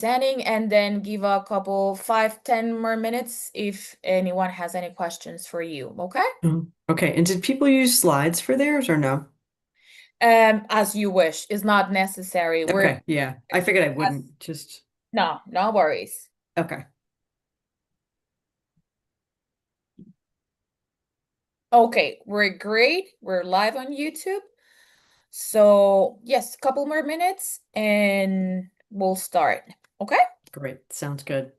presenting and then give a couple 5, 10 more minutes if anyone has any questions for you. Okay? Okay, and did people use slides for theirs or no? As you wish. It's not necessary. We're Okay, yeah. I figured I as wouldn't just no, no worries. okay. Okay, we're great. We're live on YouTube. So yes, couple more minutes and we'll start. Okay? Great. Sounds good.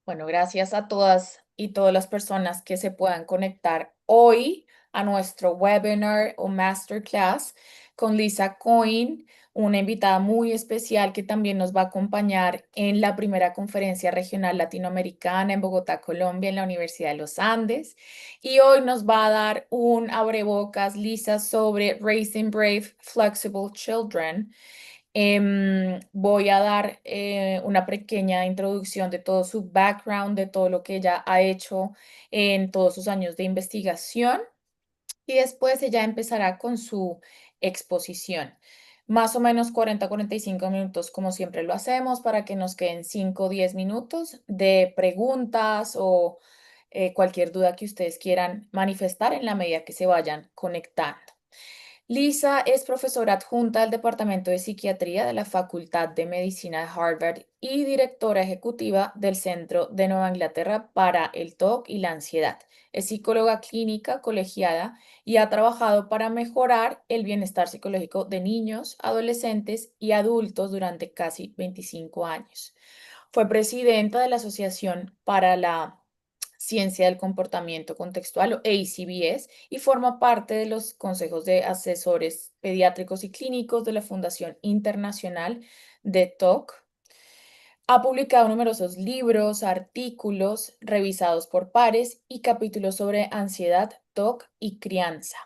Bueno, gracias a todas y todas las personas que se puedan conectar hoy a nuestro webinar o masterclass con Lisa Coyne, una invitada muy especial que también nos va a acompañar en la primera conferencia regional latinoamericana en Bogotá, Colombia, en la Universidad de los Andes. Y hoy nos va a dar un abrebocas, Lisa, sobre Raising Brave, Flexible Children. Voy a dar una pequeña introducción de todo su background, de todo lo que ella ha hecho en todos sus años de investigación y después ella empezará con su exposición. Más o menos 40, 45 minutos, como siempre lo hacemos, para que nos queden 5 o 10 minutos de preguntas o cualquier duda que ustedes quieran manifestar en la medida que se vayan conectando. Lisa es profesora adjunta del Departamento de Psiquiatría de la Facultad de Medicina de Harvard y directora ejecutiva del Centro de Nueva Inglaterra para el TOC y la ansiedad. Es psicóloga clínica colegiada y ha trabajado para mejorar el bienestar psicológico de niños, adolescentes y adultos durante casi 25 años. Fue presidenta de la Asociación para la Ciencia del Comportamiento Contextual o ACBS y forma parte de los consejos de asesores pediátricos y clínicos de la Fundación Internacional de TOC. Ha publicado numerosos libros, artículos revisados por pares y capítulos sobre ansiedad, TOC y crianza.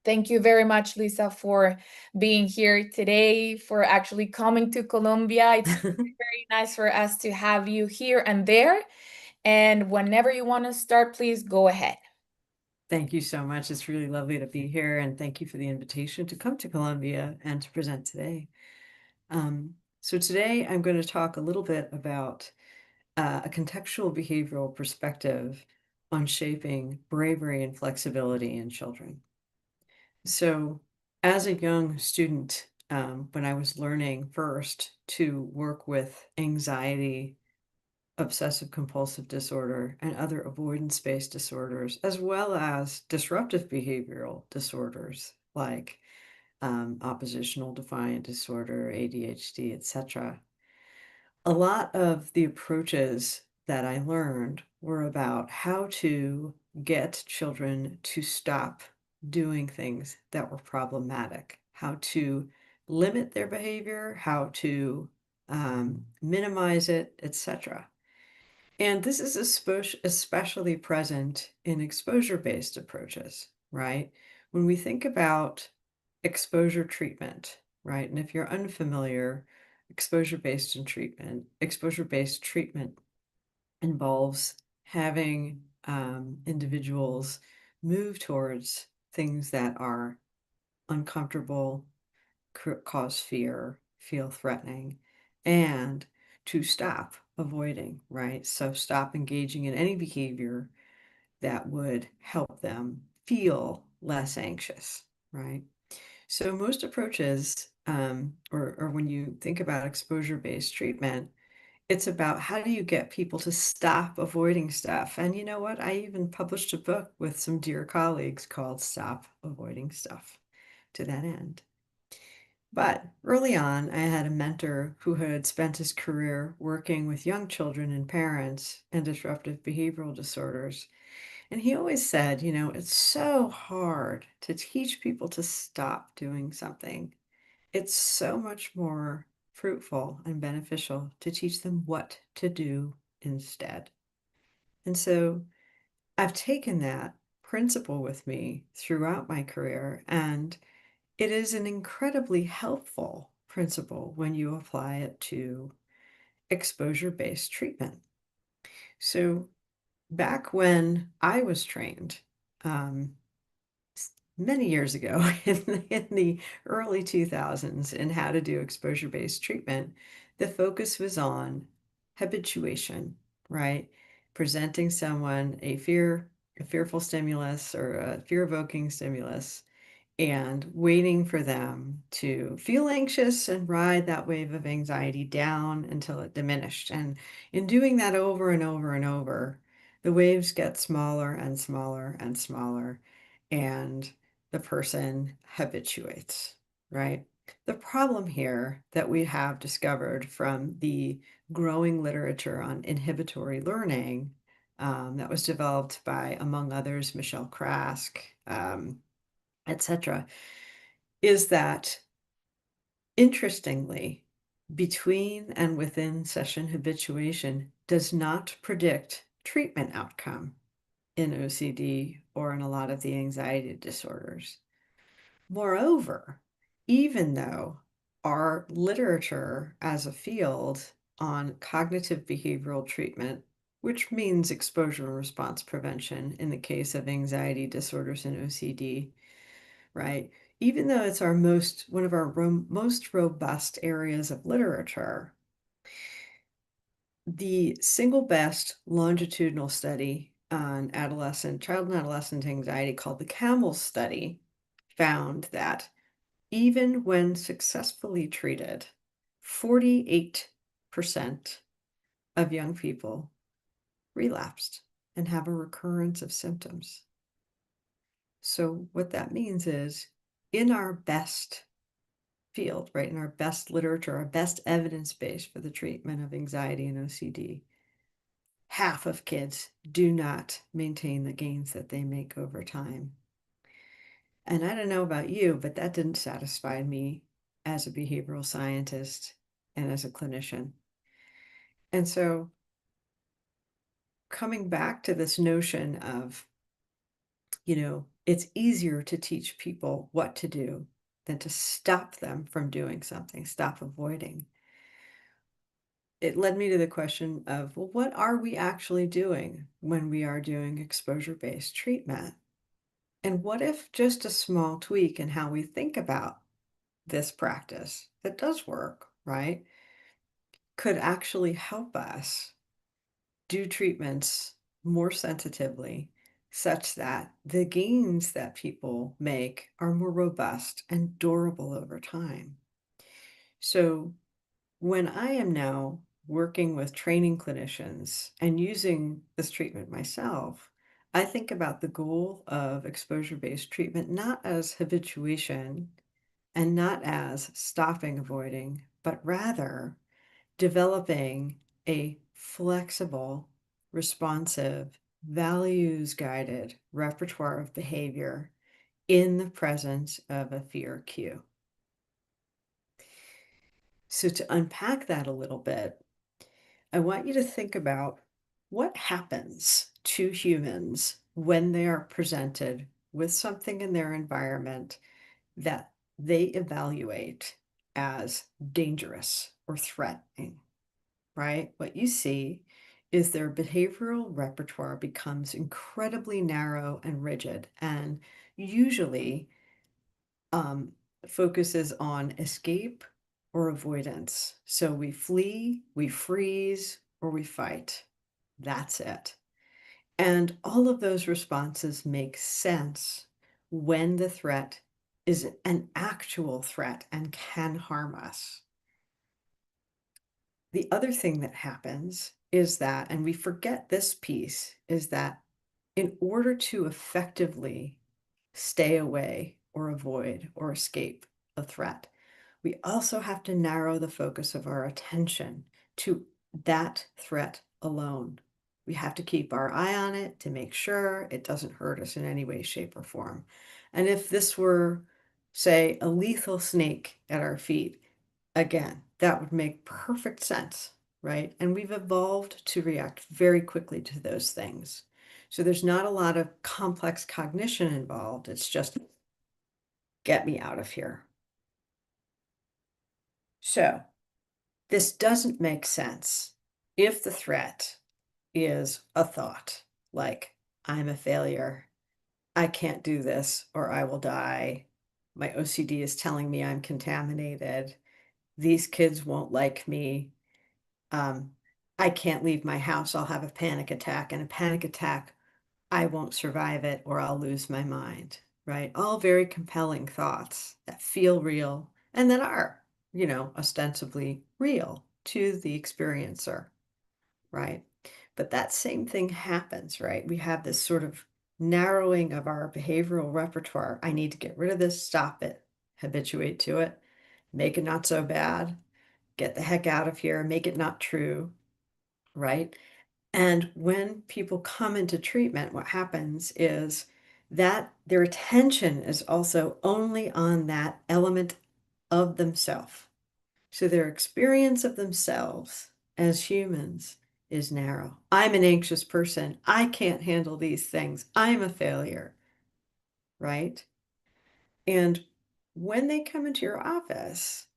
Thank you very much, Lisa, for being here today, for actually coming to Colombia. It's very nice for us to have you here and there. And whenever you want to start, please go ahead. Thank you so much. It's really lovely to be here, and thank you for the invitation to come to Columbia and to present today. So today I'm going to talk a little bit about a contextual behavioral perspective on shaping bravery and flexibility in children. So as a young student, when I was learning first to work with anxiety, obsessive compulsive disorder, and other avoidance-based disorders, as well as disruptive behavioral disorders like oppositional defiant disorder, ADHD, etc. A lot of the approaches that I learned were about how to get children to stop doing things that were problematic, how to limit their behavior, how to minimize it, etc. And this is especially present in exposure-based approaches, right? When we think about exposure treatment, right? And if you're unfamiliar, exposure-based treatment involves having individuals move towards things that are uncomfortable, cause fear, feel threatening, and to stop avoiding, right? So stop engaging in any behavior that would help them feel less anxious, right? So most approaches, or when you think about exposure-based treatment, it's about how do you get people to stop avoiding stuff? And you know what? I even published a book with some dear colleagues called Stop Avoiding Stuff to that end. But early on, I had a mentor who had spent his career working with young children and parents and disruptive behavioral disorders. And he always said, you know, it's so hard to teach people to stop doing something. It's so much more fruitful and beneficial to teach them what to do instead. And so I've taken that principle with me throughout my career, and it is an incredibly helpful principle when you apply it to exposure-based treatment. So back when I was trained, um, many years ago in the early 2000s in how to do exposure-based treatment, the focus was on habituation, right? Presenting someone a fearful stimulus or a fear-evoking stimulus and waiting for them to feel anxious and ride that wave of anxiety down until it diminished. And in doing that over and over and over, the waves get smaller and smaller and smaller, and the person habituates, right? The problem here that we have discovered from the growing literature on inhibitory learning that was developed by, among others, Michelle Krask, etc., is that interestingly, between and within session habituation does not predict treatment outcome in OCD or in a lot of the anxiety disorders. Moreover, even though our literature as a field on cognitive behavioral treatment, which means exposure and response prevention in the case of anxiety disorders and OCD, right? Even though it's one of our most robust areas of literature, the single best longitudinal study on child and adolescent anxiety called the CAMEL study found that even when successfully treated, 48% of young people relapsed and have a recurrence of symptoms. So what that means is in our best field, right, in our best literature, our best evidence base for the treatment of anxiety and OCD, half of kids do not maintain the gains that they make over time. And I don't know about you, but that didn't satisfy me as a behavioral scientist and as a clinician. And so coming back to this notion of, it's easier to teach people what to do than to stop them from doing something, stop avoiding. It led me to the question of, well, what are we actually doing when we are doing exposure-based treatment? And what if just a small tweak in how we think about this practice that does work, right, could actually help us do treatments more sensitively, such that the gains that people make are more robust and durable over time. So when I am now working with training clinicians and using this treatment myself, I think about the goal of exposure-based treatment not as habituation and not as stopping avoiding, but rather developing a flexible, responsive, values-guided repertoire of behavior in the presence of a fear cue. So to unpack that a little bit, I want you to think about what happens to humans when they are presented with something in their environment that they evaluate as dangerous or threatening, right? What you see is their behavioral repertoire becomes incredibly narrow and rigid, and usually um, focuses on escape or avoidance. So we flee, we freeze, or we fight. That's it. And all of those responses make sense when the threat is an actual threat and can harm us. The other thing that happens is that, and we forget this piece, is that in order to effectively stay away or avoid or escape a threat, we also have to narrow the focus of our attention to that threat alone. We have to keep our eye on it to make sure it doesn't hurt us in any way, shape, or form. And if this were, say, a lethal snake at our feet, again, that would make perfect sense, right? And we've evolved to react very quickly to those things. So there's not a lot of complex cognition involved. It's just Get me out of here. So this doesn't make sense if the threat is a thought like, I'm a failure, I can't do this, or I will die. My OCD is telling me I'm contaminated. These kids won't like me. Um, I can't leave my house. I'll have a panic attack. And a panic attack, I won't survive it or I'll lose my mind, right? All very compelling thoughts that feel real and that are, ostensibly real to the experiencer, right? But that same thing happens, right? We have this sort of narrowing of our behavioral repertoire. I need to get rid of this, stop it, habituate to it, make it not so bad, get the heck out of here, make it not true, right? And when people come into treatment, what happens is that their attention is also only on that element of themselves. So their experience of themselves as humans is narrow. I'm an anxious person. I can't handle these things. I'm a failure, right? And when they come into your office,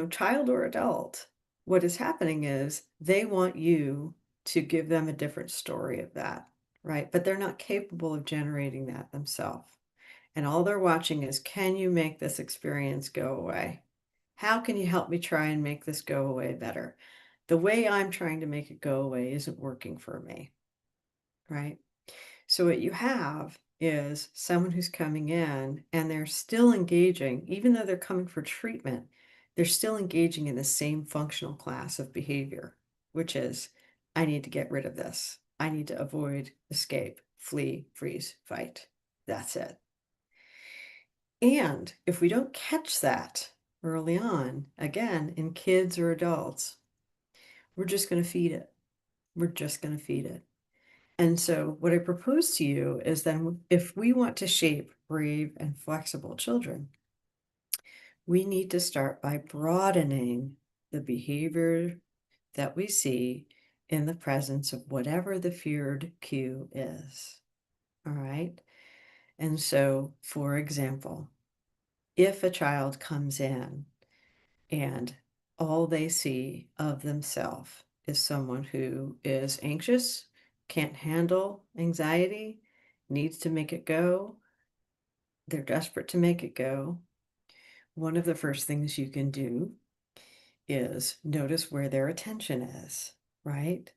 child or adult, what is happening is they want you to give them a different story of that, right? But they're not capable of generating that themselves. And all they're watching is, can you make this experience go away? How can you help me try and make this go away better? The way I'm trying to make it go away isn't working for me, right? So what you have is someone who's coming in and they're still engaging, even though they're coming for treatment, they're still engaging in the same functional class of behavior, which is, I need to get rid of this. I need to avoid, escape, flee, freeze, fight. That's it. And if we don't catch that early on, again, in kids or adults, we're just going to feed it. We're just going to feed it. And so, what I propose to you is then, if we want to shape brave and flexible children, we need to start by broadening the behavior that we see in the presence of whatever the feared cue is. All right. And so, for example, if a child comes in and all they see of themselves is someone who is anxious, can't handle anxiety, needs to make it go, they're desperate to make it go. One of the first things you can do is notice where their attention is, right?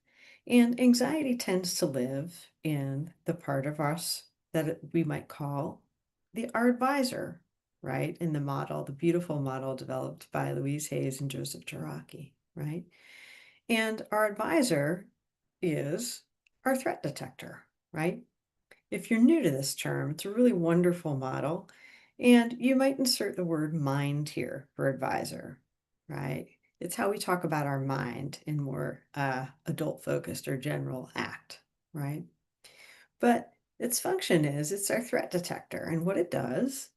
And anxiety tends to live in the part of us that we might call our advisor, right? In the model, the beautiful model developed by Louise Hayes and Joseph Taraki, right? And our advisor is our threat detector, right? If you're new to this term, it's a really wonderful model. And you might insert the word mind here for advisor, right? It's how we talk about our mind in more adult focused or general act, right? But its function is it's our threat detector. And what it does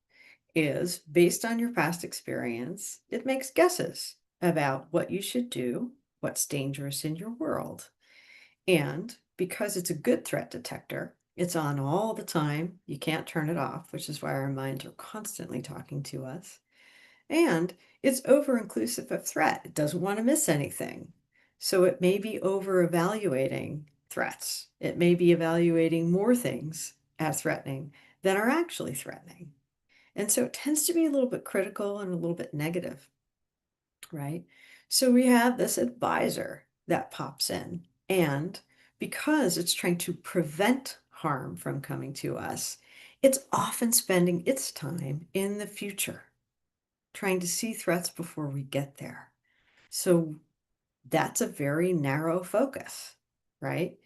is, based on your past experience, it makes guesses about what you should do, what's dangerous in your world. And because it's a good threat detector, it's on all the time. You can't turn it off, which is why our minds are constantly talking to us. And it's over inclusive of threat. It doesn't want to miss anything. So it may be over evaluating threats. It may be evaluating more things as threatening than are actually threatening. And so it tends to be a little bit critical and a little bit negative, right? So we have this advisor that pops in, and because it's trying to prevent harm from coming to us, it's often spending its time in the future, trying to see threats before we get there. So that's a very narrow focus, right?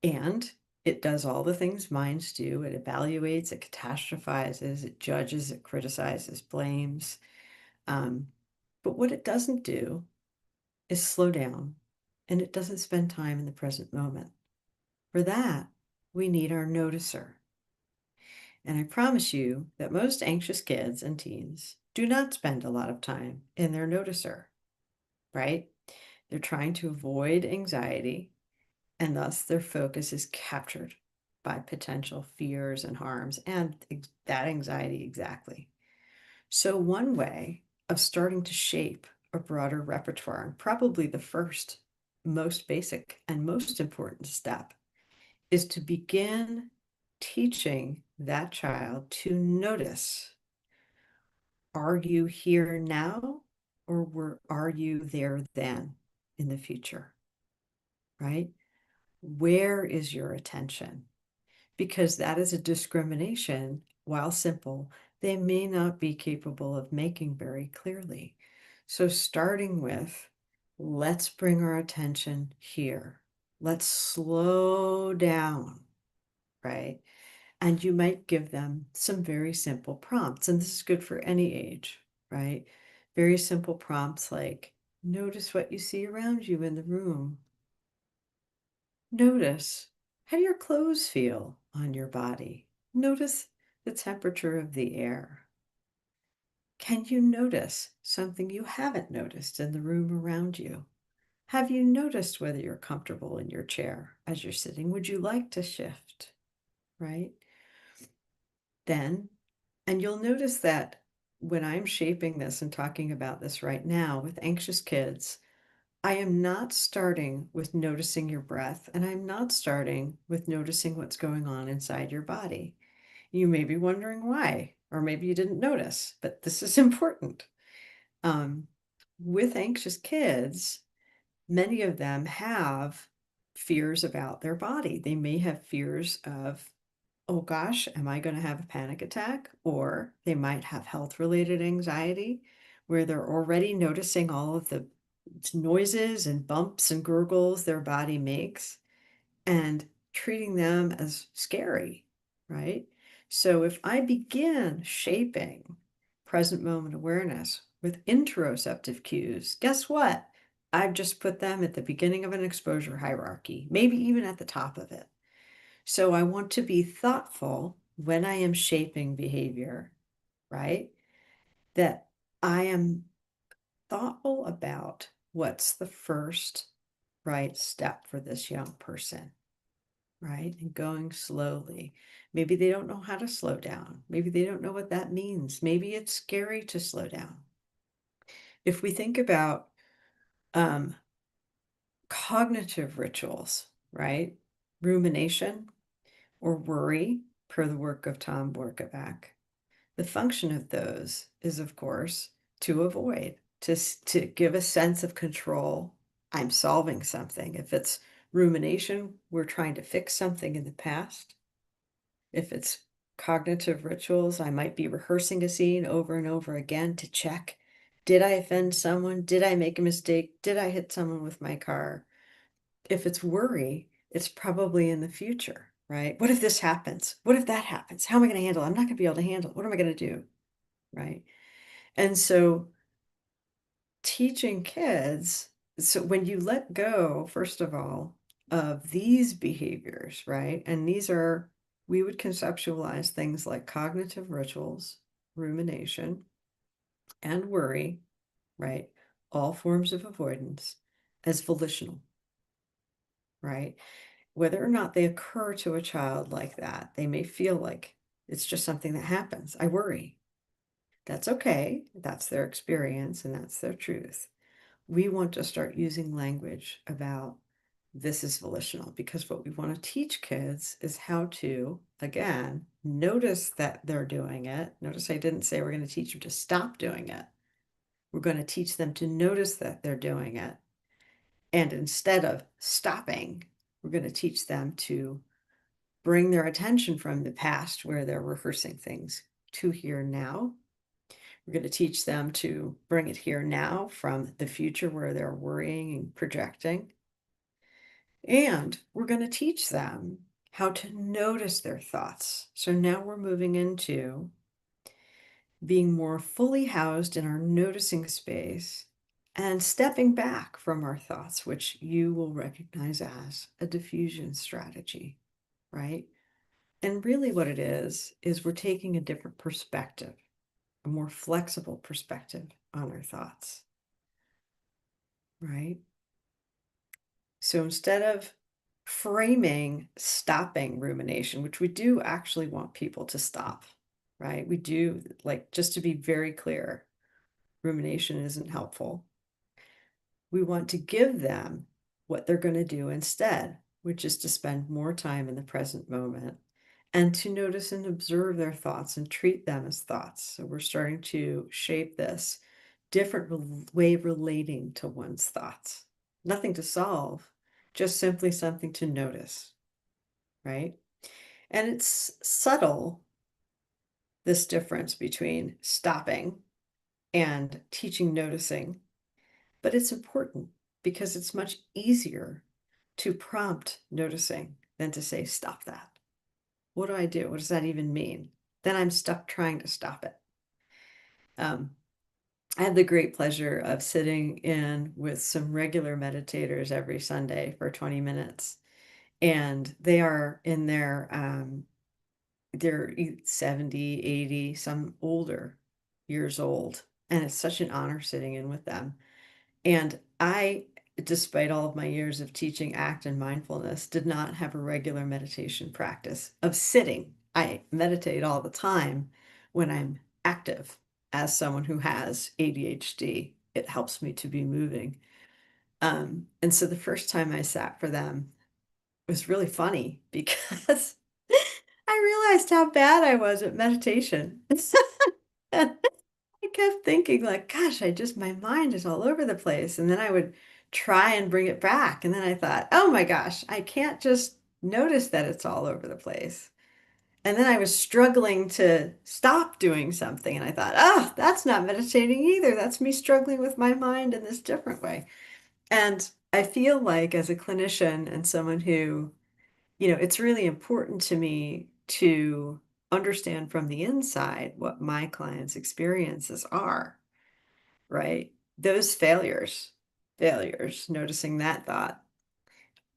And it does all the things minds do. It evaluates, it catastrophizes, it judges, it criticizes, blames. Um, but what it doesn't do is slow down, and it doesn't spend time in the present moment. For that, we need our noticer. And I promise you that most anxious kids and teens do not spend a lot of time in their noticer, right? They're trying to avoid anxiety, and thus their focus is captured by potential fears and harms and that anxiety exactly. So one way of starting to shape a broader repertoire, and probably the first, most basic and most important step, is to begin teaching that child to notice. Are you here now, or are you there then in the future, right? Where is your attention? Because that is a discrimination, while simple, they may not be capable of making very clearly. So starting with, let's bring our attention here. Let's slow down, right? And you might give them some very simple prompts. And this is good for any age, right? Very simple prompts like, notice what you see around you in the room. Notice how your clothes feel on your body. Notice the temperature of the air. Can you notice something you haven't noticed in the room around you? Have you noticed whether you're comfortable in your chair as you're sitting? Would you like to shift? Right? Then, and you'll notice that when I'm shaping this and talking about this right now with anxious kids, I am not starting with noticing your breath, and I'm not starting with noticing what's going on inside your body. You may be wondering why, or maybe you didn't notice, but this is important. Um, with anxious kids, many of them have fears about their body. They may have fears of, oh gosh, am I going to have a panic attack? Or they might have health related anxiety where they're already noticing all of the noises and bumps and gurgles their body makes and treating them as scary, right? So if I begin shaping present moment awareness with interoceptive cues, guess what? I've just put them at the beginning of an exposure hierarchy, maybe even at the top of it. So I want to be thoughtful when I am shaping behavior, right? That I am thoughtful about what's the first right step for this young person, right? And going slowly. Maybe they don't know how to slow down. Maybe they don't know what that means. Maybe it's scary to slow down. If we think about um, cognitive rituals, right? Rumination or worry, per the work of Tom Borkovac. The function of those is, of course, to avoid, to give a sense of control. I'm solving something. If it's rumination, we're trying to fix something in the past. If it's cognitive rituals, I might be rehearsing a scene over and over again to check. Did I offend someone? Did I make a mistake? Did I hit someone with my car? If it's worry, it's probably in the future, right? What if this happens? What if that happens? How am I going to handle it? I'm not going to be able to handle it. What am I going to do? Right. And so teaching kids, so when you let go, first of all, of these behaviors, right? And these are, we would conceptualize things like cognitive rituals, rumination, and worry, right? All forms of avoidance as volitional, right? Whether or not they occur to a child like that, they may feel like it's just something that happens. I worry. That's okay. That's their experience and that's their truth. We want to start using language about this is volitional because what we want to teach kids is how to, again, notice that they're doing it. Notice I didn't say we're going to teach them to stop doing it. We're going to teach them to notice that they're doing it. And instead of stopping, we're going to teach them to bring their attention from the past where they're rehearsing things to here now. We're going to teach them to bring it here now from the future where they're worrying and projecting. And we're going to teach them how to notice their thoughts. So now we're moving into being more fully housed in our noticing space and stepping back from our thoughts, which you will recognize as a diffusion strategy, right? And really, what it is we're taking a different perspective, a more flexible perspective on our thoughts, right? So instead of framing stopping rumination, which we do actually want people to stop, right? We do, like, just to be very clear, rumination isn't helpful. We want to give them what they're going to do instead, which is to spend more time in the present moment and to notice and observe their thoughts and treat them as thoughts. So we're starting to shape this different way of relating to one's thoughts. Nothing to solve, just simply something to notice, right? And it's subtle, this difference between stopping and teaching noticing, but it's important because it's much easier to prompt noticing than to say, stop that. What do I do? What does that even mean? Then I'm stuck trying to stop it. Um, I had the great pleasure of sitting in with some regular meditators every Sunday for 20 minutes. And they are in they're 70, 80, some older years old. And it's such an honor sitting in with them. And I, despite all of my years of teaching ACT and mindfulness, did not have a regular meditation practice of sitting. I meditate all the time when I'm active as someone who has ADHD. It helps me to be moving. And so the first time I sat for them was really funny because I realized how bad I was at meditation. I kept thinking like, gosh, my mind is all over the place. And then I would try and bring it back. And then I thought, oh my gosh, I can't just notice that it's all over the place. And then I was struggling to stop doing something. And I thought, oh, that's not meditating either. That's me struggling with my mind in this different way. And I feel like as a clinician and someone who, it's really important to me to understand from the inside what my clients' experiences are, right? Those failures, noticing that thought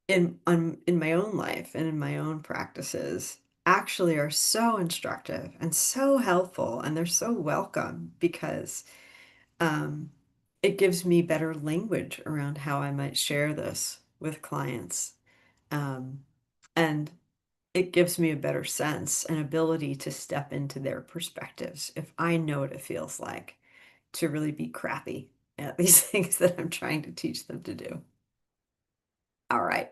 in my own life and in my own practices actually are so instructive and so helpful, and they're so welcome because um, it gives me better language around how I might share this with clients. Um, and it gives me a better sense and ability to step into their perspectives if I know what it feels like to really be crappy at these things that I'm trying to teach them to do. All right.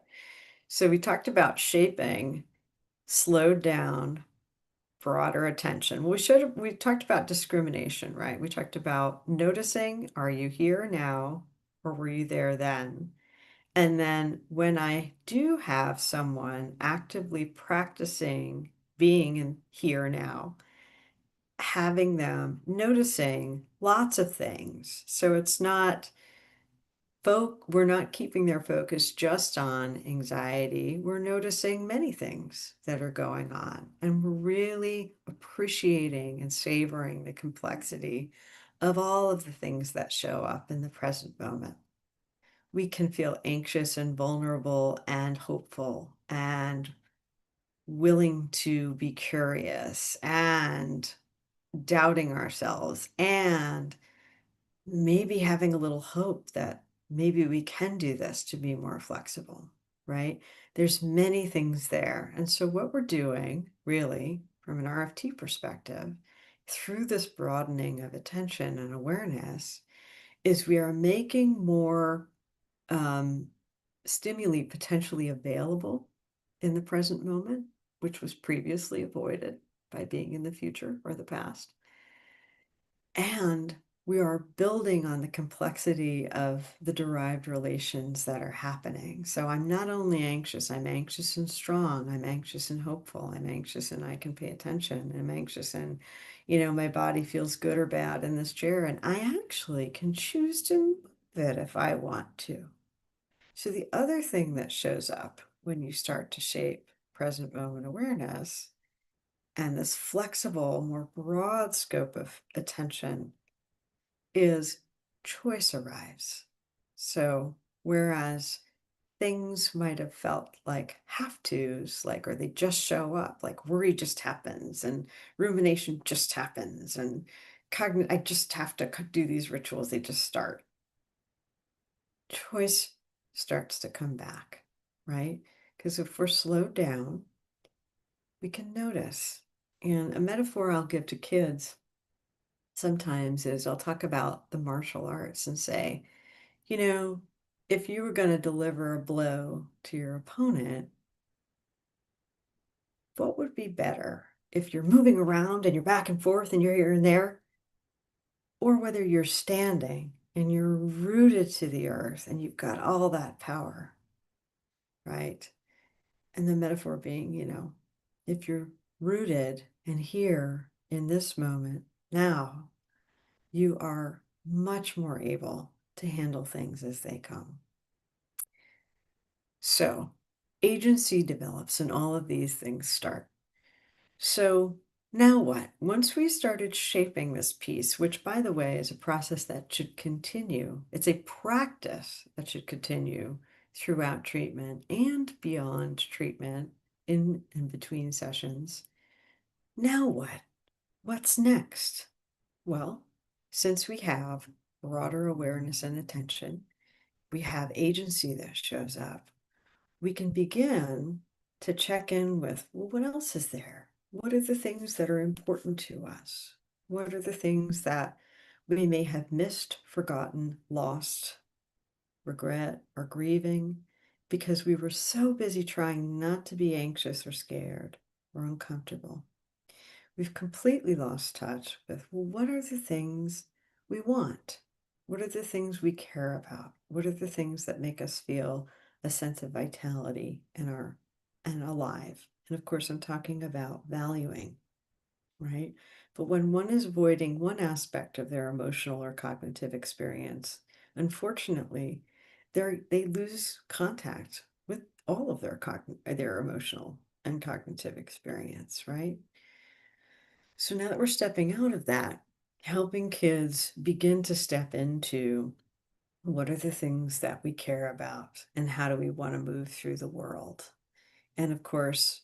So we talked about shaping, slowed down, broader attention. We talked about discrimination, right? We talked about noticing, are you here now or were you there then? And then when I do have someone actively practicing being in here now, having them noticing lots of things. So it's not we're not keeping their focus just on anxiety. We're noticing many things that are going on, and we're really appreciating and savoring the complexity of all of the things that show up in the present moment. We can feel anxious and vulnerable and hopeful and willing to be curious and doubting ourselves and maybe having a little hope that maybe we can do this to be more flexible, right? There's many things there. And so what we're doing really from an RFT perspective through this broadening of attention and awareness is we are making more um, stimuli potentially available in the present moment, which was previously avoided by being in the future or the past. And we are building on the complexity of the derived relations that are happening. So I'm not only anxious, I'm anxious and strong, I'm anxious and hopeful, I'm anxious and I can pay attention, I'm anxious and, my body feels good or bad in this chair, and I actually can choose to move it if I want to. So the other thing that shows up when you start to shape present moment awareness and this flexible, more broad scope of attention is choice arrives. So whereas things might have felt like have tos, like, or they just show up, like worry just happens and rumination just happens and I just have to do these rituals, they just start. Choice starts to come back, right? Because if we're slowed down, we can notice. And a metaphor I'll give to kids sometimes is I'll talk about the martial arts and say, you know, if you were going to deliver a blow to your opponent, what would be better? If you're moving around and you're back and forth and you're here and there, or whether you're standing and you're rooted to the earth and you've got all that power, right? And the metaphor being, if you're rooted and here in this moment now, you are much more able to handle things as they come. So agency develops and all of these things start. So now what? Once we started shaping this piece, which by the way is a process that should continue, it's a practice that should continue throughout treatment and beyond treatment in and between sessions. Now what? What's next? Well, since we have broader awareness and attention, we have agency that shows up, we can begin to check in with, well, what else is there? What are the things that are important to us? What are the things that we may have missed, forgotten, lost, regret, or grieving because we were so busy trying not to be anxious or scared or uncomfortable? We've completely lost touch with, well, what are the things we want? What are the things we care about? What are the things that make us feel a sense of vitality and alive? And of course, I'm talking about valuing, right? But when one is avoiding one aspect of their emotional or cognitive experience, unfortunately, they lose contact with all of their emotional and cognitive experience, right? So now that we're stepping out of that, helping kids begin to step into what are the things that we care about and how do we want to move through the world. And of course,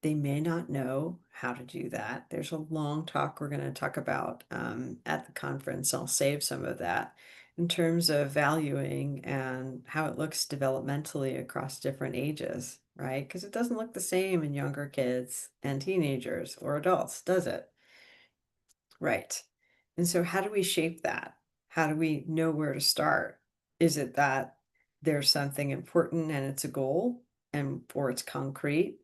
they may not know how to do that. There's a long talk we're going to talk about at the conference. I'll save some of that in terms of valuing and how it looks developmentally across different ages, right? Because it doesn't look the same in younger kids and teenagers or adults, does it? Right. And so how do we shape that? How do we know where to start? Is it that there's something important and it's a goal and or it's concrete?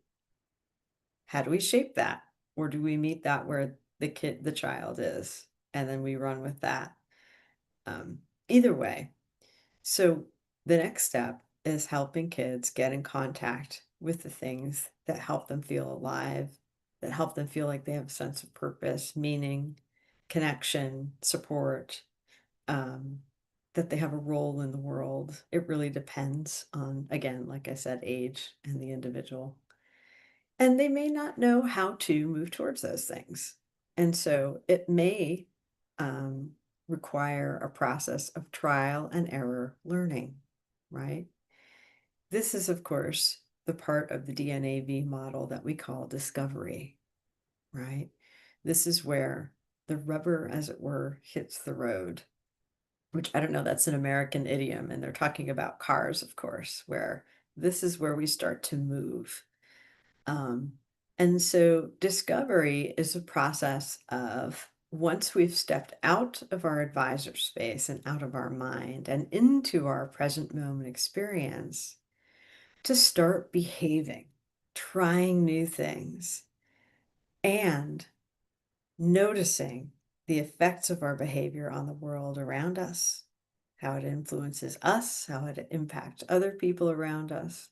How do we shape that? Or do we meet that where the child is, and then we run with that? Um, Either way. So the next step is helping kids get in contact with the things that help them feel alive, that help them feel like they have a sense of purpose, meaning, connection, support, um, that they have a role in the world. It really depends on, again, like I said, age and the individual. And they may not know how to move towards those things. And so it may um, require a process of trial and error learning, right? This is, of course, the part of the DNAV model that we call discovery, right? This is where the rubber, as it were, hits the road, which I don't know, that's an American idiom. And they're talking about cars, of course, where this is where we start to move. Um, and so discovery is a process of once we've stepped out of our advisor space and out of our mind and into our present moment experience to start behaving, trying new things, and noticing the effects of our behavior on the world around us, how it influences us, how it impacts other people around us.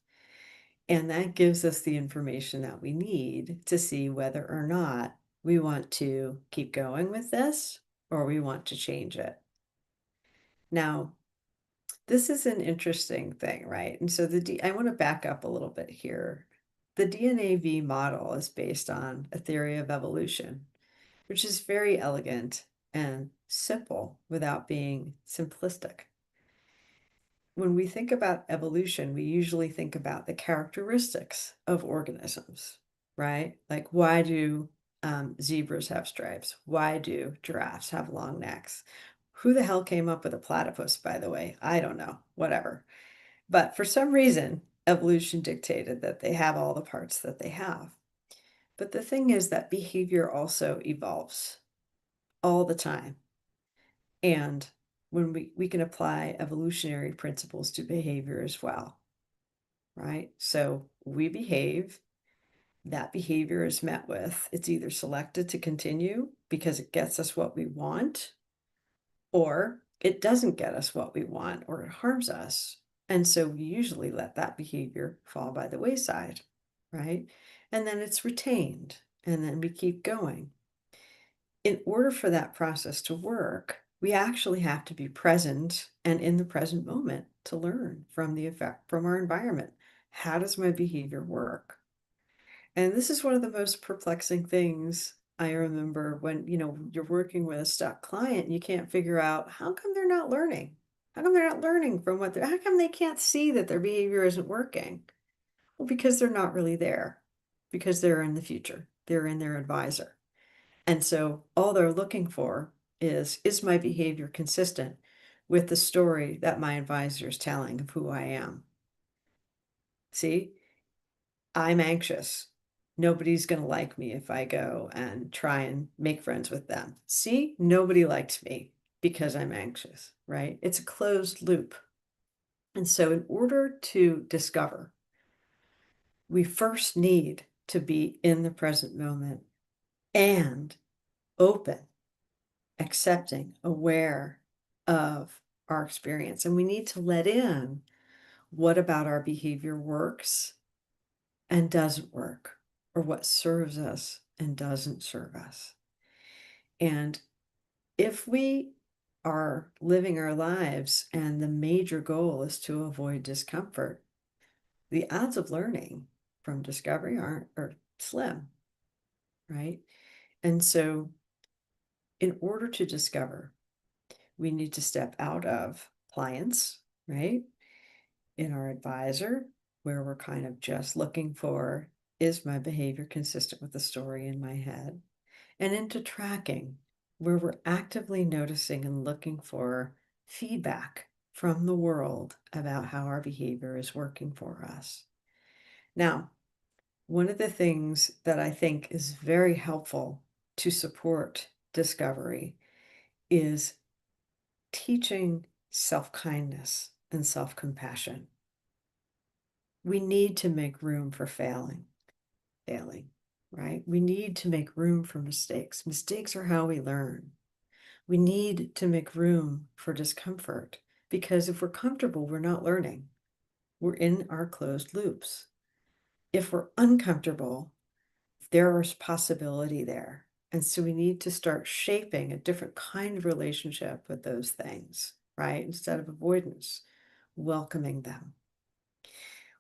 And that gives us the information that we need to see whether or not we want to keep going with this or we want to change it. Now, this is an interesting thing, right? And so I want to back up a little bit here. The DNAV model is based on a theory of evolution, which is very elegant and simple without being simplistic. When we think about evolution, we usually think about the characteristics of organisms, right? Like, why do zebras have stripes? Why do giraffes have long necks? Who the hell came up with a platypus, by the way? I don't know, whatever. But for some reason, evolution dictated that they have all the parts that they have. But the thing is that behavior also evolves all the time. And when we can apply evolutionary principles to behavior as well, right? So we behave, that behavior is met with, it's either selected to continue because it gets us what we want, or it doesn't get us what we want, or it harms us. And so we usually let that behavior fall by the wayside, right? And then it's retained, and then we keep going. In order for that process to work, we actually have to be present and in the present moment to learn from the effect from our environment. How does my behavior work? And this is one of the most perplexing things I remember when, you're working with a stuck client and you can't figure out how come they're not learning? How come they're not learning from how come they can't see that their behavior isn't working? Well, because they're not really there, because they're in the future, they're in their advisor. And so all they're looking for is my behavior consistent with the story that my advisor is telling of who I am? See, I'm anxious. Nobody's going to like me if I go and try and make friends with them. See, nobody likes me because I'm anxious, right? It's a closed loop. And so, in order to discover, we first need to be in the present moment and open, accepting, aware of our experience. And we need to let in what about our behavior works and doesn't work, or what serves us and doesn't serve us. And if we are living our lives and the major goal is to avoid discomfort, the odds of learning from discovery are slim, right? And so, in order to discover, we need to step out of pliance, right? In our advisor, where we're kind of just looking for, is my behavior consistent with the story in my head? And into tracking, where we're actively noticing and looking for feedback from the world about how our behavior is working for us. Now, one of the things that I think is very helpful to support discovery is teaching self-kindness and self-compassion. We need to make room for failing, right? We need to make room for mistakes. Mistakes are how we learn. We need to make room for discomfort because if we're comfortable, we're not learning. We're in our closed loops. If we're uncomfortable, there is possibility there. And so we need to start shaping a different kind of relationship with those things, right? Instead of avoidance, welcoming them,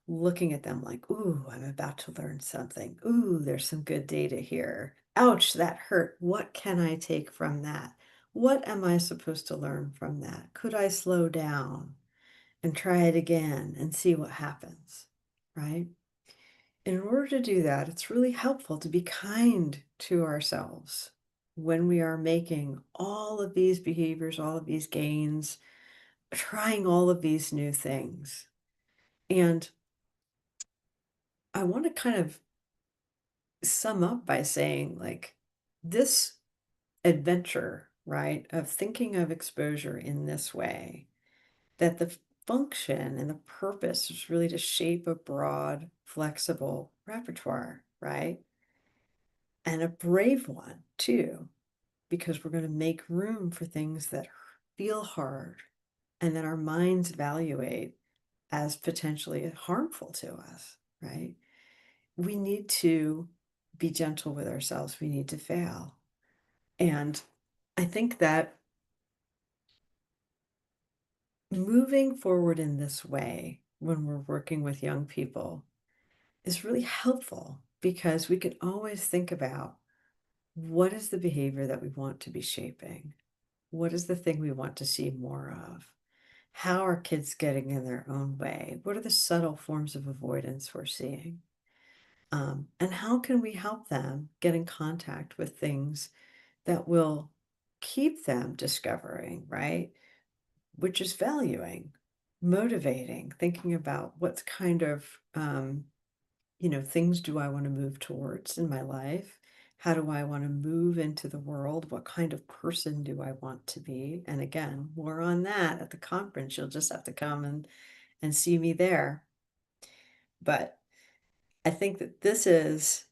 looking at them like, ooh, I'm about to learn something. Ooh, there's some good data here. Ouch, that hurt. What can I take from that? What am I supposed to learn from that? Could I slow down and try it again and see what happens, right? In order to do that, it's really helpful to be kind to ourselves when we are making all of these behaviors, all of these gains, trying all of these new things. And I want to kind of sum up by saying, like, this adventure, right, of thinking of exposure in this way, that the function and the purpose is really to shape a broad, flexible repertoire, right? And a brave one, too, because we're going to make room for things that feel hard and that our minds evaluate as potentially harmful to us, right? We need to be gentle with ourselves. We need to fail. And I think that moving forward in this way when we're working with young people is really helpful because we can always think about what is the behavior that we want to be shaping? What is the thing we want to see more of? How are kids getting in their own way? What are the subtle forms of avoidance we're seeing? And how can we help them get in contact with things that will keep them discovering, right? Which is valuing, motivating, thinking about what's kind of things do I want to move towards in my life? How do I want to move into the world? What kind of person do I want to be? And again, more on that at the conference. You'll just have to come and see me there. But I think that this is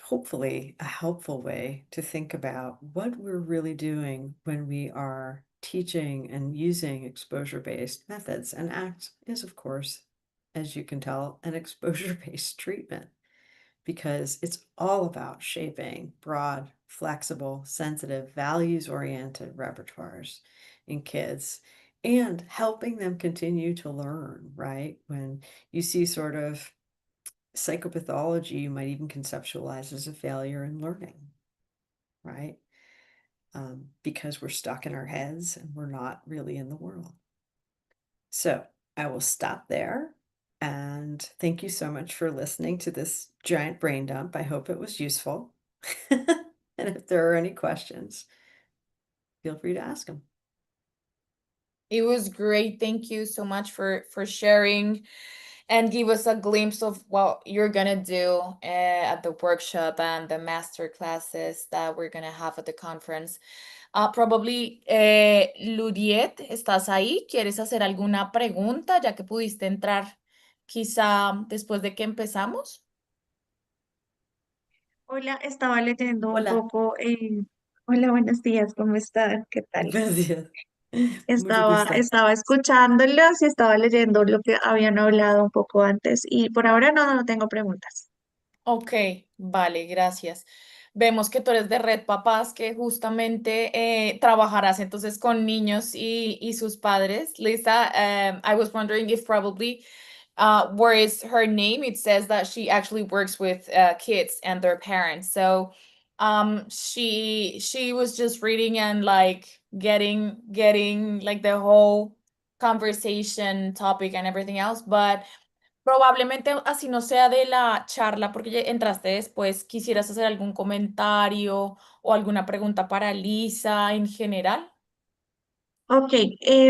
hopefully a helpful way to think about what we're really doing when we are teaching and using exposure-based methods. And ACT is, of course, as you can tell, an exposure-based treatment because it's all about shaping broad, flexible, sensitive, values-oriented repertoires in kids and helping them continue to learn, right? When you see sort of psychopathology, you might even conceptualize as a failure in learning, right? Because we're stuck in our heads and we're not really in the world. So I will stop there. And thank you so much for listening to this giant brain dump. I hope it was useful. And if there are any questions, feel free to ask them. It was great. Thank you so much for sharing and give us a glimpse of what you're gonna do at the workshop and the master classes that we're gonna have at the conference. Probably, Ludiet, ¿estás ahí? ¿Quieres hacer alguna pregunta ya que pudiste entrar quizá después de que empezamos? Hola, estaba leyendo un Hola, poco. Hola, buenos días, ¿cómo están? ¿Qué tal? buenos días. Mucho Estaba, gusto. estaba escuchándolos y estaba leyendo lo que habían hablado un poco antes y por ahora no tengo preguntas. Ok, vale, gracias. Vemos que tú eres de Red Papás, que justamente trabajarás entonces con niños y sus padres. Lisa, I was wondering if probably, where is her name? It says that she actually works with kids and their parents. So, she was just reading and like getting like the whole conversation topic and everything else, but probablemente así no sea de la charla, porque ya entraste después, quisieras hacer algún comentario o alguna pregunta para Lisa en general. Ok,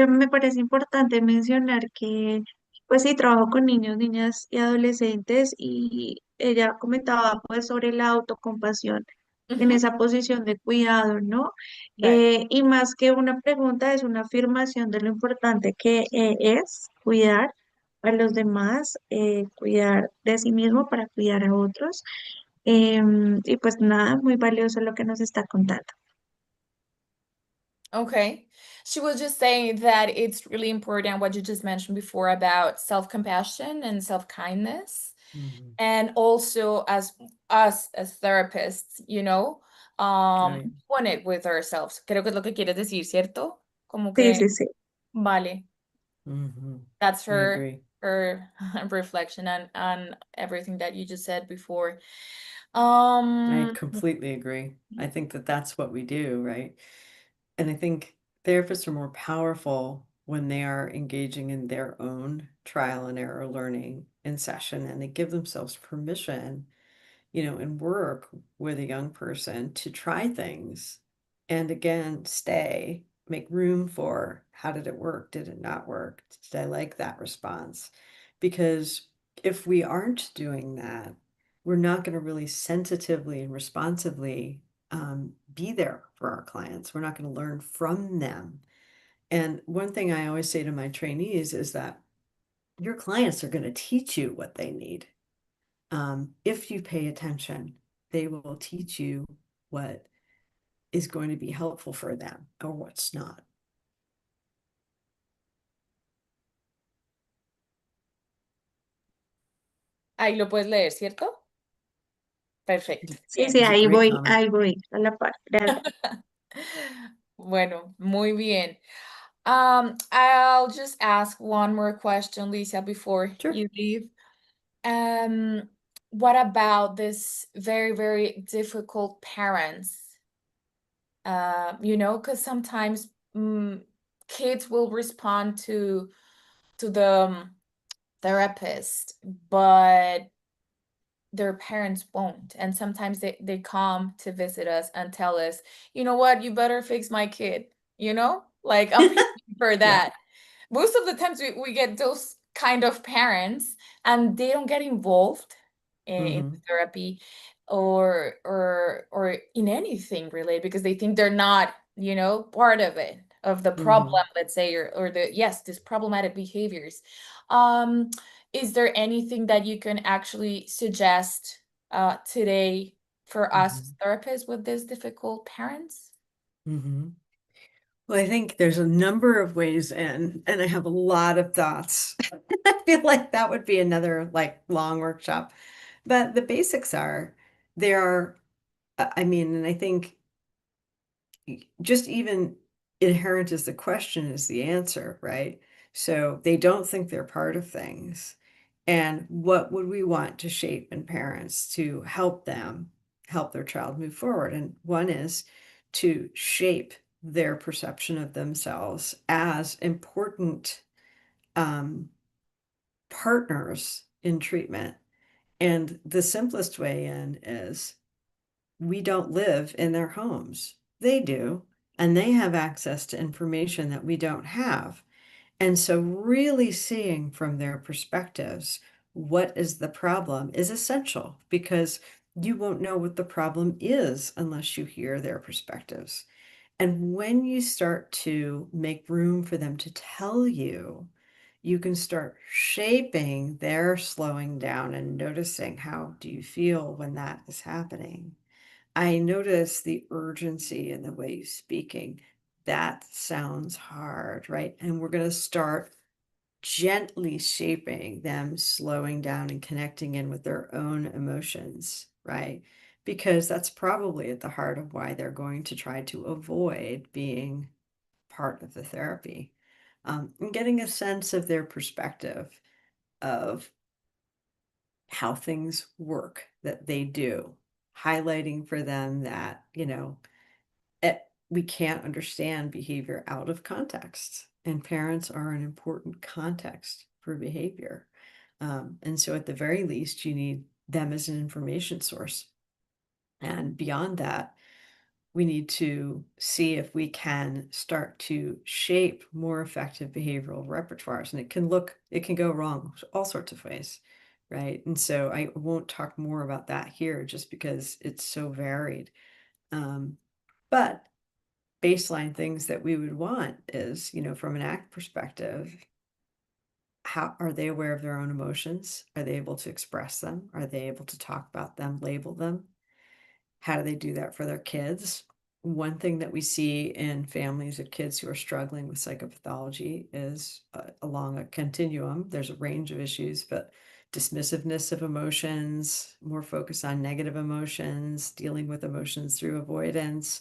me parece importante mencionar que, pues sí, trabajo con niños, niñas y adolescentes y ella comentaba pues sobre la autocompasión en Ujú, esa posición de cuidado, ¿no? right. Y más que una pregunta, es una afirmación de lo importante que es cuidar a los demás, cuidar de sí mismo para cuidar a otros. Y pues nada, muy valioso lo que nos está contando. Okay. She was just saying that it's really important what you just mentioned before about self-compassion and self-kindness. Mhm. And also as us as therapists, Right. on it with ourselves. Creo que es lo que quieres decir, ¿cierto? Como Sí, que, sí, sí. vale. Mhm. That's I her agree. her reflection on everything that you just said before. I Um, completely agree. I think that that's what we do, right? And I think therapists are more powerful when they are engaging in their own trial and error learning in session and they give themselves permission, and work with a young person to try things and again make room for how did it work? Did it not work? Did I like that response? Because if we aren't doing that, we're not going to really sensitively and responsively be there for our clients. We're not going to learn from them. And one thing I always say to my trainees is that your clients are going to teach you what they need. If you pay attention, they will teach you what is going to be helpful for them or what's not. ahí lo puedes leer, ¿cierto? Perfecto. Sí, Bien. sí, It's a great comment. ahí voy, a la par. Gracias. Bueno, muy bien. I'll just ask one more question, Lisa, before Sure. you leave. Um, what about this very, very difficult parents? Because sometimes kids will respond to the therapist, but their parents won't. And sometimes they come to visit us and tell us, you know what, you better fix my kid, Like I'm paying for Yeah. that. Most of the times we get those kind of parents and they don't get involved in Mhm. therapy or in anything really because they think they're not, you know, part of it, of the problem, Mhm. let's say, or the yes, this problematic behaviors. Um, is there anything that you can actually suggest today for us as Mhm. therapists with these difficult parents? Mhm. Well, I think there's a number of ways in, and I have a lot of thoughts. I feel like that would be another like long workshop. But the basics are there are, I mean, and I think just even inherent as the question is the answer, right? So they don't think they're part of things. And what would we want to shape in parents to help them help their child move forward? And one is to shape their perception of themselves as important um, partners in treatment. And the simplest way in is we don't live in their homes. They do, and they have access to information that we don't have. And so, really seeing from their perspectives what is the problem is essential because you won't know what the problem is unless you hear their perspectives. And when you start to make room for them to tell you, you can start shaping their slowing down and noticing how do you feel when that is happening. I notice the urgency in the way you're speaking. That sounds hard, right? And we're going to start gently shaping them, slowing down and connecting in with their own emotions, right? Because that's probably at the heart of why they're going to try to avoid being part of the therapy. And getting a sense of their perspective of how things work that they do, highlighting for them that, we can't understand behavior out of context, and parents are an important context for behavior. And so, at the very least, you need them as an information source. And beyond that, we need to see if we can start to shape more effective behavioral repertoires. And it can go wrong all sorts of ways, right? And so, I won't talk more about that here just because it's so varied. Um, but baseline things that we would want is, from an ACT perspective, how are they aware of their own emotions? Are they able to express them? Are they able to talk about them, label them? How do they do that for their kids? One thing that we see in families of kids who are struggling with psychopathology is along a continuum. There's a range of issues, but dismissiveness of emotions, more focus on negative emotions, dealing with emotions through avoidance.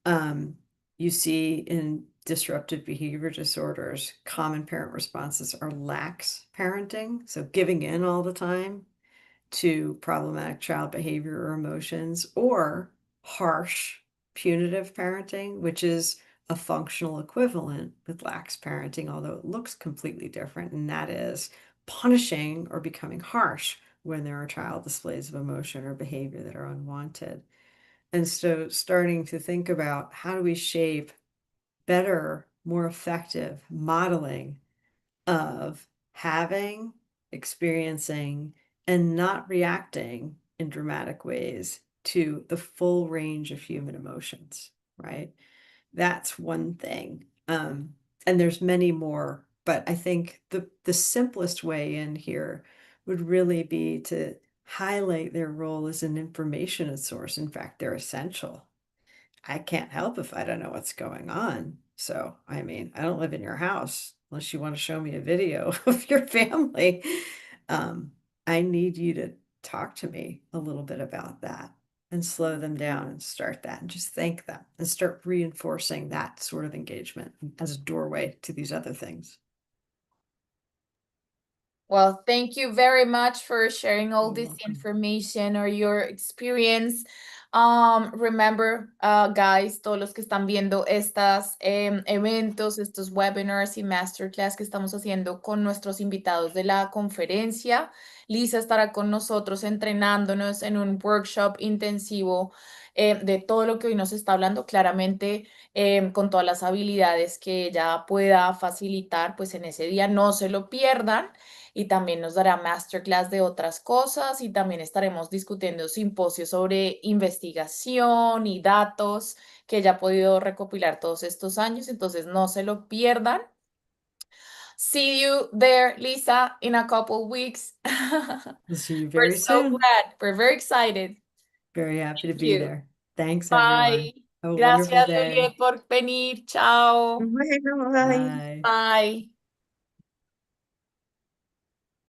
Um, you see in disruptive behavior disorders, common parent responses are lax parenting, so giving in all the time to problematic child behavior or emotions, or harsh punitive parenting, which is a functional equivalent with lax parenting, although it looks completely different, and that is punishing or becoming harsh when there are child displays of emotion or behavior that are unwanted. And so starting to think about how do we shape better, more effective modeling of having, experiencing, and not reacting in dramatic ways to the full range of human emotions, right? That's one thing. And there's many more, but I think the simplest way in here would really be to highlight their role as an information source. In fact, they're essential. I can't help if I don't know what's going on. So, I mean, I don't live in your house unless you want to show me a video of your family. Um, I need you to talk to me a little bit about that and slow them down and start that and just thank them and start reinforcing that sort of engagement as a doorway to these other things. Well, thank you very much for sharing all You're this welcome. information or your experience. Remember, guys, todos los que están viendo estos eventos, estos webinars y masterclass que estamos haciendo con nuestros invitados de la conferencia, Lisa estará con nosotros entrenándonos en un workshop intensivo de todo lo que hoy nos está hablando, claramente con todas las habilidades que ella pueda facilitar, pues en ese día no se lo pierdan. Y también nos dará masterclass de otras cosas y también estaremos discutiendo simposios sobre investigación y datos que ella ha podido recopilar todos estos años. Entonces no se lo pierdan. See you there, Lisa, in a couple weeks. We'll see you We're very so soon. glad. We're very excited. Very happy to Thank be you. there. Thanks, everyone. Bye. Have a wonderful Gracias, day. Juliet, por venir. Chao. Bueno, bye. Bye. Bye.